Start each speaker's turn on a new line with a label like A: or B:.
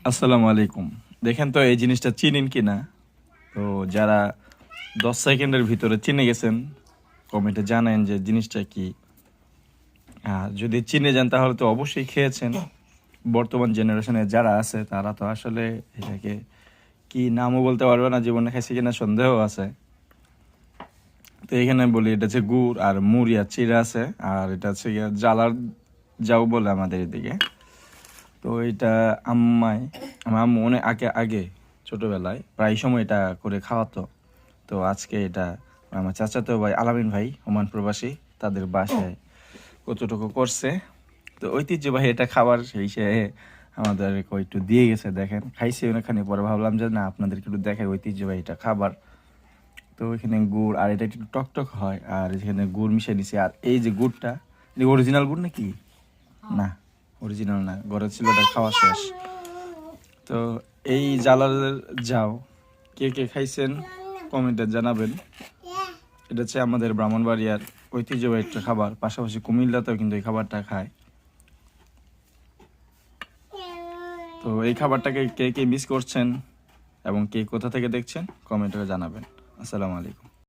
A: আসসালামু আলাইকুম। দেখেন তো এই জিনিসটা চিনেন কিনা। তো যারা 10 সেকেন্ডের ভিতরে চিনে গেছেন কমেন্টে জানেন যে জিনিসটা কি। আর যদি চিনে যান তাহলে তো অবশ্যই খেয়েছেন। বর্তমান জেনারেশনে যারা আছে তারা তো আসলে এটাকে কি নামও বলতে পারবে না, জীবনে খাইছে কিনা সন্দেহ আছে। তো এখানে বলি এটা হচ্ছে গুড় আর মুড়ি আর চিড়া আছে, আর এটা হচ্ছে গিয়ে জ্বালার যাও বলে আমাদের এদিকে। তো এটা আমার আম্মু অনেক আগে আগে ছোটবেলায় প্রায় সময় এটা করে খাওয়াতো। তো আজকে এটা আমার চাচাতো ভাই আলামিন ভাই ওমান প্রবাসী, তাদের বাসায় কতটুকু করছে। তো ঐতিহ্যবাহী এটা খাবার সেই সে আমাদের একটু দিয়ে গেছে। দেখেন খাইছি অনেকখানি, পরে ভাবলাম যে না আপনাদেরকে একটু দেখাই ঐতিহ্যবাহী এটা খাবার। তো এখানে গুড় আর এটা একটু টকটক হয়, আর এখানে গুড় মিশিয়ে নিছি। আর এই যে গুড়টা অরিজিনাল গুড় নাকি? না, অরিজিনাল না, ঘরে ছিল, ওটা খাওয়া শেষ। তো এই জালালের যাও কে কে খাইছেন কমেন্টে জানাবেন। এটা হচ্ছে আমাদের ব্রাহ্মণবাড়িয়ার ঐতিহ্যবাহী একটা খাবার, পাশাপাশি কুমিল্লাতেও কিন্তু এই খাবারটা খায়। তো এই খাবারটাকে কে কে মিস করছেন এবং কে কোথা থেকে দেখছেন কমেন্টে জানাবেন। আসসালামু আলাইকুম।